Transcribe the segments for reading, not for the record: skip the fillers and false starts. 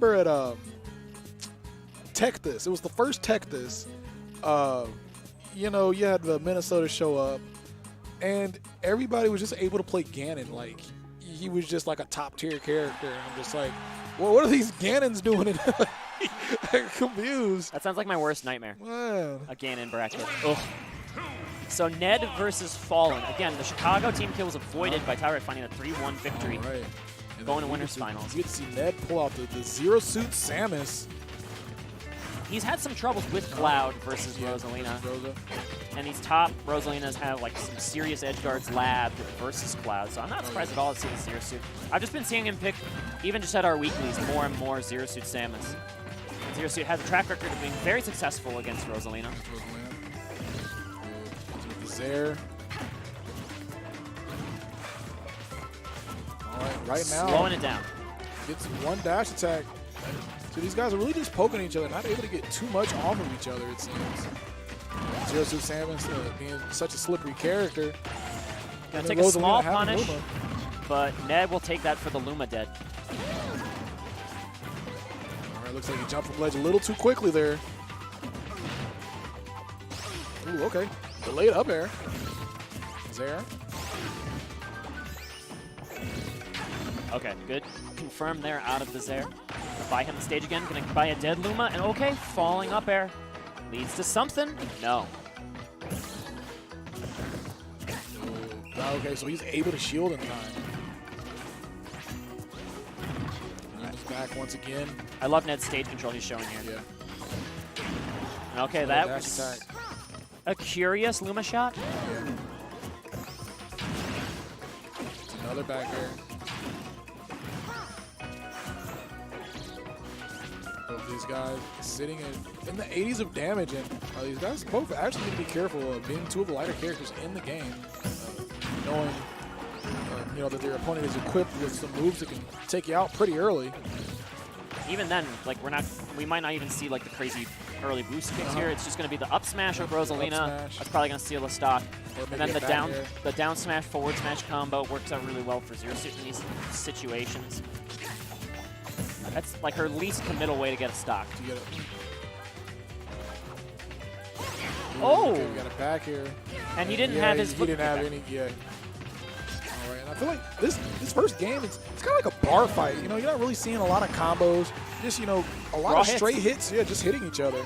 remember at Tech This. It was the first Tech This. You know, you had the Minnesota show up, and everybody was just able to play Ganon. Like, he was just like a top tier character. And I'm just like, well, what are these Ganons doing? I'm confused. That sounds like my worst nightmare. Man. A Ganon bracket. Ugh. So Ned versus Falln. Again, the Chicago team kill was avoided by Tyrant finding a 3-1 victory. All right. Going to winners finals. You get to see Ned pull out the Zero Suit Samus. He's had some troubles with Cloud versus Rosalina. And these top Rosalinas have like some serious edge guards labbed versus Cloud. So I'm not surprised at all to see the Zero Suit. I've just been seeing him pick, even just at our weeklies, more and more Zero Suit Samus. Zero Suit has a track record of being very successful against Rosalina. There. All right now. Slowing it down. Gets one dash attack. So these guys are really just poking each other, not able to get too much off of each other, it seems. Zero Suit Samus being such a slippery character. Gonna take a small punish, but Ned will take that for the Luma dead. All right, looks like he jumped from ledge a little too quickly there. Ooh, okay. Delayed up air. There. Okay, good. Confirm there out of the Zaire. Buy him the stage again. Gonna buy a dead Luma, and okay, falling up air. Leads to something? No. Okay, so he's able to shield in time. He's back once again. I love Ned's stage control he's showing here. Yeah. Okay, that was a curious Luma shot. Yeah. Another back air. Both these guys sitting in the 80s of damage, and these guys both actually need to be careful of being two of the lighter characters in the game, knowing you know that their opponent is equipped with some moves that can take you out pretty early. Even then, like we might not even see like the crazy early boost kicks here. It's just going to be the up smash of Rosalina. That's probably going to steal a stock. And then the down smash forward smash combo works out really well for Zero Suit in these situations. That's like her least committal way to get a stock. Oh! Okay, we got a back here. And he didn't have his He didn't have any, yeah. All right, and I feel like this first game, it's kind of like a bar fight. You know, you're not really seeing a lot of combos. Just, you know, a lot of straight hits. Yeah, just hitting each other.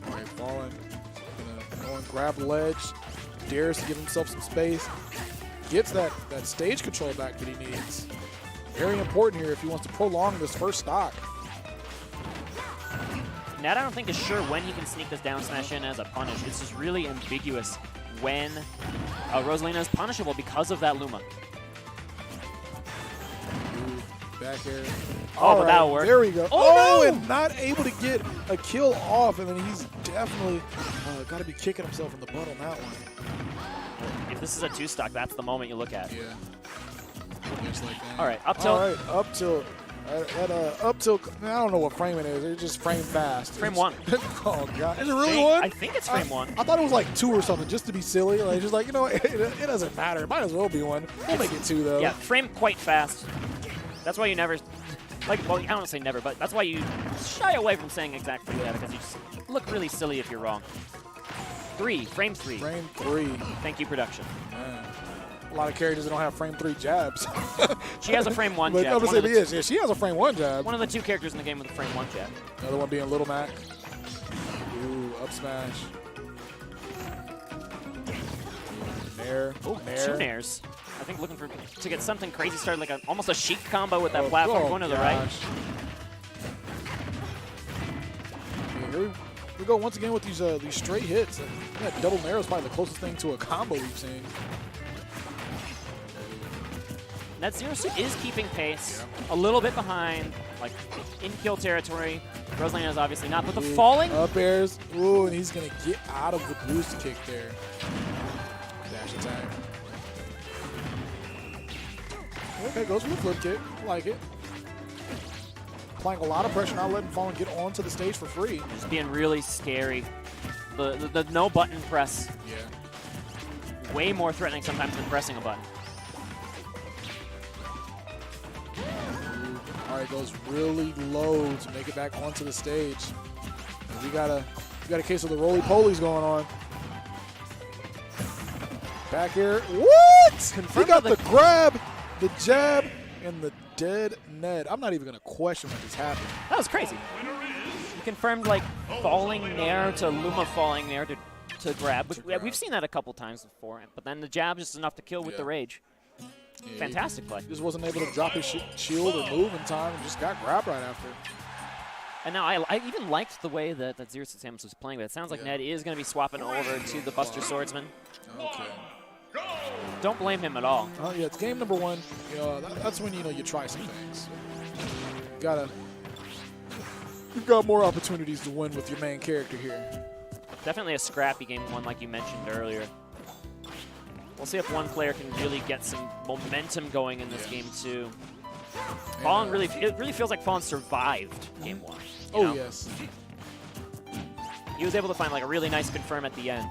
All right, Falln. Gonna go and grab the ledge. Dares to give himself some space. Gets that stage control back that he needs. Very important here if he wants to prolong this first stock. Ned, I don't think, is sure when he can sneak this down smash in as a punish. It's just really ambiguous when Rosalina is punishable because of that Luma. Back air. Oh, but that'll work. There we go. Oh, no! And not able to get a kill off, and then he's definitely got to be kicking himself in the butt on that one. If this is a two stock, that's the moment you look at. Yeah. Just like that. All right, up tilt. All right, up tilt. Up tilt. I don't know what frame it is. It's just frame fast. Frame one. Oh god, is it really one? I think it's frame one. I thought it was like two or something, just to be silly. Like just like, you know, it doesn't matter. It might as well be one. We'll make it two though. Yeah, frame quite fast. That's why you never, like, well, I don't say never, but that's why you shy away from saying exactly that, because you just look really silly if you're wrong. Frame three. Frame three. Thank you, production. Man. A lot of characters that don't have frame 3 jabs. She has a frame 1 but jab. Yeah, she has a frame 1 jab. One of the two characters in the game with a frame 1 jab. Another one being Little Mac. Ooh, up smash. Nair. Oh, Nair. Two Nairs. I think looking to get something crazy started, like almost a Sheik combo with that platform going to the right. Yeah, here we go once again with these straight hits. Yeah, double Nair is probably the closest thing to a combo we've seen. That Zero Suit is keeping pace, a little bit behind, like in kill territory. Rosalina is obviously not, but the falling up airs. Ooh, and he's gonna get out of the boost kick there. Dash attack. Okay, goes for the flip kick. Like it. Applying a lot of pressure, not letting Falln get onto the stage for free. Just being really scary. The no button press. Yeah. Way more threatening sometimes than pressing a button. right, goes really low to make it back onto the stage. And we got a case of the roly-polies going on. Back here. What? He got the grab, the jab, and the dead Ned. I'm not even going to question what just happened. That was crazy. He confirmed like falling Nair to Luma falling Nair to grab. We've seen that a couple times before, but then the jab just enough to kill with the rage. Yeah, fantastic play. He just wasn't able to drop his shield or move in time and just got grabbed right after. And now I even liked the way that Jaaahsh Samus was playing, but it sounds like Ned is going to be swapping over to the Buster Swordsman. Okay. Don't blame him at all. Yeah, it's game number 1. You know, that's when you try some things. You've got more opportunities to win with your main character here. Definitely a scrappy game 1, like you mentioned earlier. We'll see if one player can really get some momentum going in this game 2. Falln it really feels like Falln survived game 1. Oh, know? Yes. He was able to find like a really nice confirm at the end.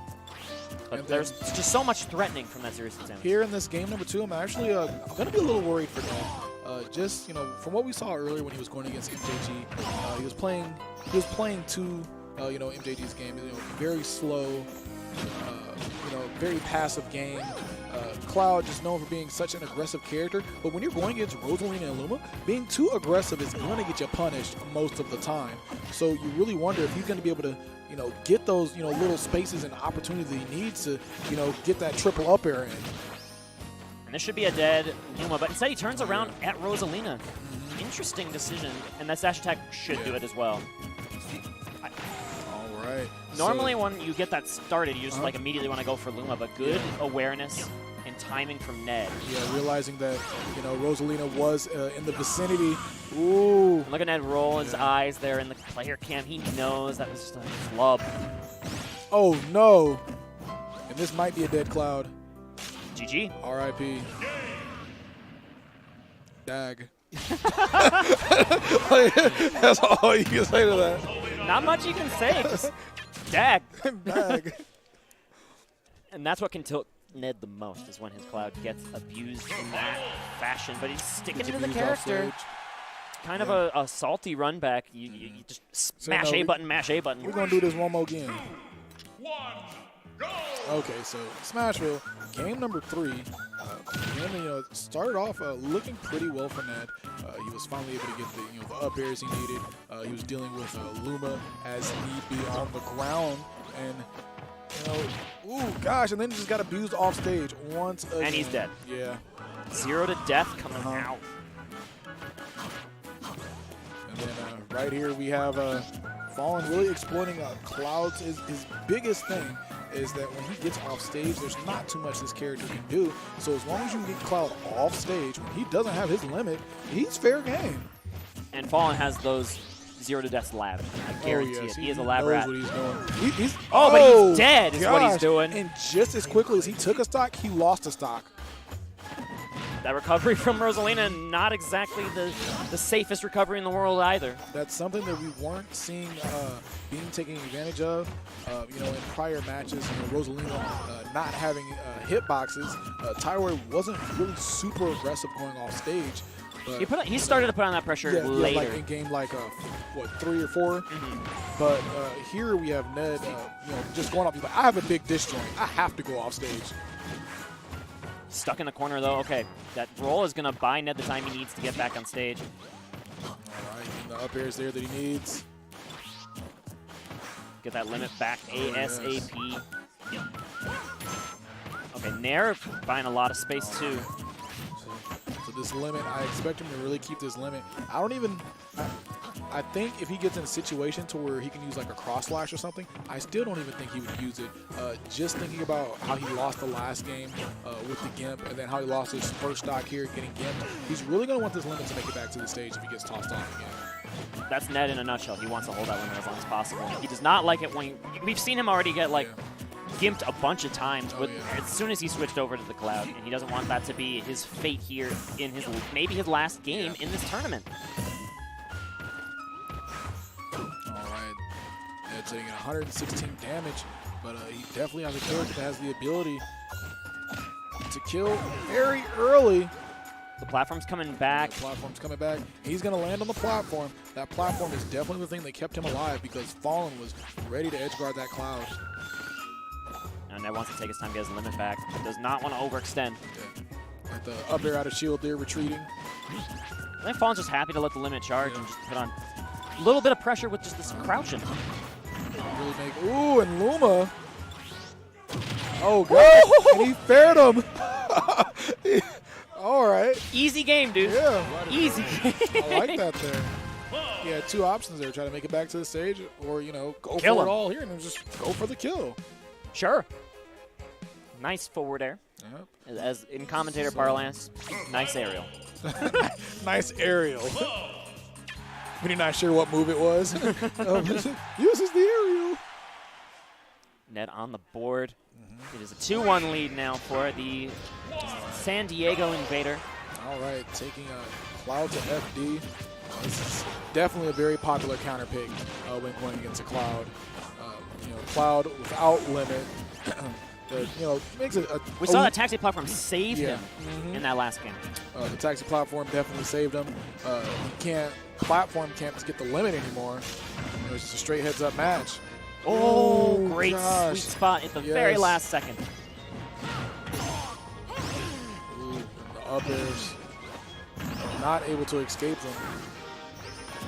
But there's just so much threatening from that Jaaahsh Samus. Here in this game number 2, I'm actually going to be a little worried for Ned. Just, from what we saw earlier when he was going against MJG, he was playing to, MJG's game. Very slow, very passive game. Cloud just known for being such an aggressive character, but when you're going against Rosalina and Luma, being too aggressive is going to get you punished most of the time. So you really wonder if he's going to be able to, get those, little spaces and opportunities he needs to, get that triple up air in. And this should be a dead Luma, but instead he turns around at Rosalina. Interesting decision, and that dash attack should do it as well. All right. Normally when you get that started, you just like immediately want to go for Luma, but good awareness and timing from Ned. Yeah, realizing that, Rosalina was in the vicinity. Ooh. Look at Ned roll his eyes there in the player cam. He knows that was just a flub. Oh, no. And this might be a dead Cloud. GG. R.I.P. Dag. That's all you can say to that. Not much you can say. Just dag. Dag. And that's what can tilt Ned the most, is when his Cloud gets abused in that fashion. But he's sticking to the character. Kind of a salty run back. You just smash A button, mash A button. We're going to do this one more game. Okay, so Smashville, game number 3. Game, started off looking pretty well for Ned. He was finally able to get the up airs he needed. He was dealing with Luma as need be on the ground, and ooh gosh, and then just got abused off stage once again. And he's dead. Yeah. 0 to death coming out. And then right here we have Falln really exploiting Cloud's. His biggest thing is that when he gets off stage, there's not too much this character can do. So as long as you get Cloud off stage, when he doesn't have his limit, he's fair game. And Falln has those 0 to death lab. I guarantee it. He is a lab rat. What he's doing. But he's dead is what he's doing. And just as quickly as he took a stock, he lost a stock. That recovery from Rosalina, not exactly the safest recovery in the world either. That's something that we weren't seeing being taken advantage of, in prior matches. Rosalina not having hitboxes. Tyward wasn't really super aggressive going off stage. But he started to put on that pressure later. Like in game 3 or 4. But here we have Ned, just going off. He's like, I have a big dish joint. I have to go off stage. Stuck in the corner, though. Okay, that roll is going to buy Ned the time he needs to get back on stage. All right, and the up air is there that he needs. Get that limit back ASAP. Yes. Okay, Nair buying a lot of space, too. So this limit, I expect him to really keep this limit. I think if he gets in a situation to where he can use like a cross slash or something, I still don't even think he would use it. Just thinking about how he lost the last game with the Gimp, and then how he lost his first stock here getting Gimped, he's really going to want this limit to make it back to the stage if he gets tossed off again. That's Ned in a nutshell. He wants to hold that limit as long as possible. He does not like it when we've seen him already get gimped a bunch of times as soon as he switched over to the Cloud, and he doesn't want that to be his fate here in maybe his last game in this tournament. Taking 116 damage, but he definitely has a character that has the ability to kill very early. The platform's coming back. The platform's coming back. He's going to land on the platform. That platform is definitely the thing that kept him alive because Falln was ready to edgeguard that Cloud. And Ned wants to take his time to get his limit back. Does not want to overextend. Yeah. At the up air out of shield there, retreating. I think Falln's just happy to let the limit charge and just put on a little bit of pressure with just this crouching. Really make, ooh, and Luma. Oh, God. And he fared him. All right. Easy game, dude. Yeah. Easy game. I like that there. He had two options there. Try to make it back to the stage or, you know, go Kill for him. it all here and then just go for the kill. Sure. Nice forward air. Yep. As in commentator parlance, nice aerial. Nice aerial. When you're not sure what move it was. Uses the aerial. Ned on the board. It is a 2-1 lead now for the San Diego Invader. All right, taking a Cloud to FD. This is definitely a very popular counter pick when going against a Cloud. You know, Cloud without limit. That, you know, makes it a... We saw that taxi platform save him in that last game. The taxi platform definitely saved him. Platform can't get the limit anymore. It was just a straight heads-up match. Oh, great gosh. sweet spot at the very last second. Ooh, the up airs. Not able to escape them.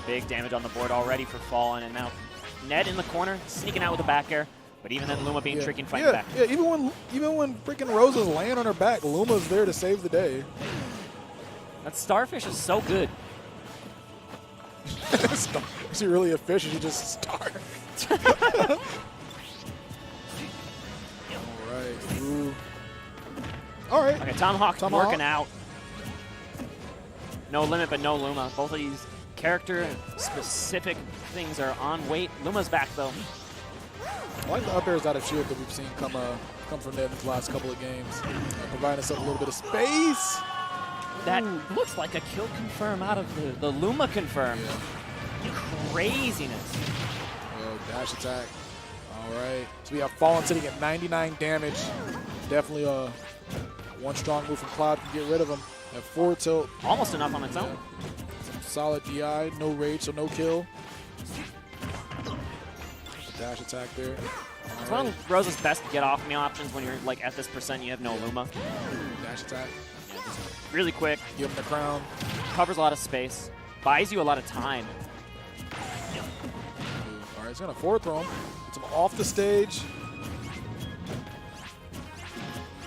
Big damage on the board already for Falln, and now Ned in the corner, sneaking out with a back air. But even then, Luma being tricky and fighting back. Yeah, even when freaking Rosa's laying on her back, Luma's there to save the day. That Starfish is so good. Is he really a fish or is he just a star? All right. Ooh. All right. Okay, Tomahawk working out. No limit, but no Luma. Both of these character-specific things are on weight. Luma's back, though. I like the up airs out of shield that we've seen come from Ned in the last couple of games, providing us a little bit of space. That looks like a kill confirm out of the Luma confirm. Yeah. Craziness. Oh, dash attack. All right. So we have Falln sitting at 99 damage. Definitely one strong move from Cloud can get rid of him. At forward tilt. Almost enough on its own. Some solid DI, no rage, so no kill. Dash attack there. It's one of Rosa's best get off me options when you're like at this percent, you have no Luma. Dash attack. Yeah, just really quick. Give him the crown. Covers a lot of space. Buys you a lot of time. All right, he's going to forward throw him. Gets him off the stage.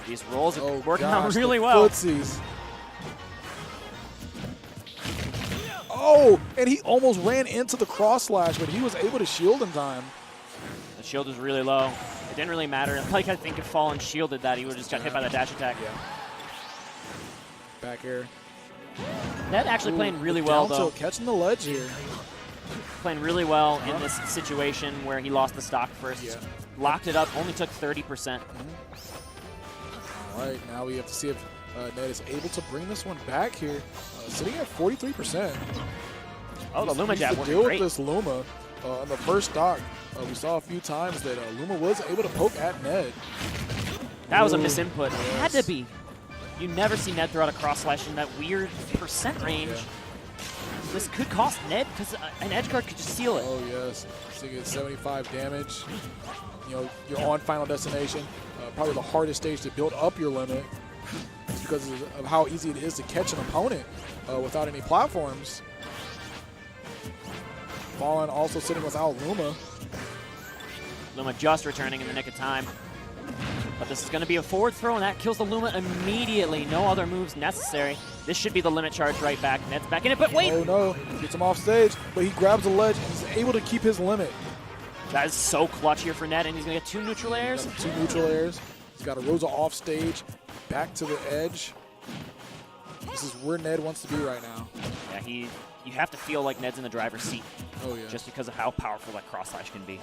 These rolls are working out really well. Footsies. Oh, and he almost ran into the cross slash, but he was able to shield in time. The shield was really low. It didn't really matter. Like, I think if Falln shielded that, he would have just got hit by the dash attack. Yeah. Back air. Ned actually playing really well, though. Catching the ledge here. Playing really well in this situation where he lost the stock first. Yeah. Locked it up, only took 30%. All right, now we have to see if Ned is able to bring this one back here. Sitting at 43%. Oh, the Luma jab working deal great. with this Luma on the first stock. We saw a few times that Luma was able to poke at Ned. That was a misinput. It had to be. You never see Ned throw out a cross slash in that weird percent range. Yeah. This could cost Ned because an edge guard could just seal it. Oh, yes. So you get 75 damage. You know, you're on Final Destination. Probably the hardest stage to build up your limit because of how easy it is to catch an opponent without any platforms. Falln also sitting without Luma. Luma just returning in the nick of time. But this is going to be a forward throw, and that kills the Luma immediately. No other moves necessary. This should be the limit charge right back. Ned's back in it, but wait! Oh, no. Gets him off stage, but he grabs the ledge and is able to keep his limit. That is so clutch here for Ned, and he's going to get 2 neutral airs. Two neutral airs. He's got a Rosa off stage, back to the edge. This is where Ned wants to be right now. Yeah, you have to feel like Ned's in the driver's seat. Oh, yeah. Just because of how powerful that cross slash can be.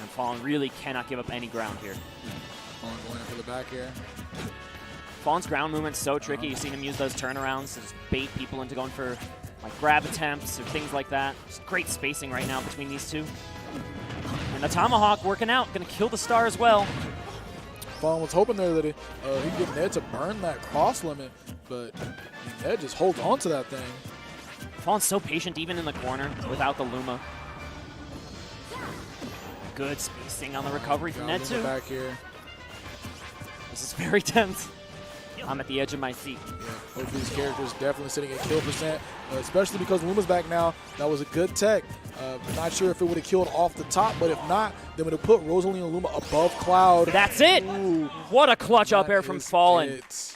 And Falln really cannot give up any ground here. Falln going in for the back air. Falln's ground movement's so tricky. You've seen him use those turnarounds to just bait people into going for like grab attempts or things like that. Just great spacing right now between these two. And the Tomahawk working out, going to kill the star as well. Falln was hoping there that he could get Ned to burn that cross limit, but Ned just holds on to that thing. Falln's so patient even in the corner without the Luma. Good spacing on the recovery from Ned too. Back here. This is very tense. I'm at the edge of my seat. Yeah, both of these characters definitely sitting at kill percent, especially because Luma's back now. That was a good tech. Not sure if it would have killed off the top, but if not, then would have put Rosalina and Luma above Cloud. That's it! Ooh, What a clutch up air from Falln. it.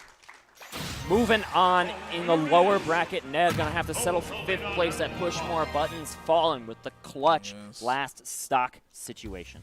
Moving on in the lower bracket, Ned gonna have to settle for 5th place at push more buttons. Falln with the clutch last stock situation.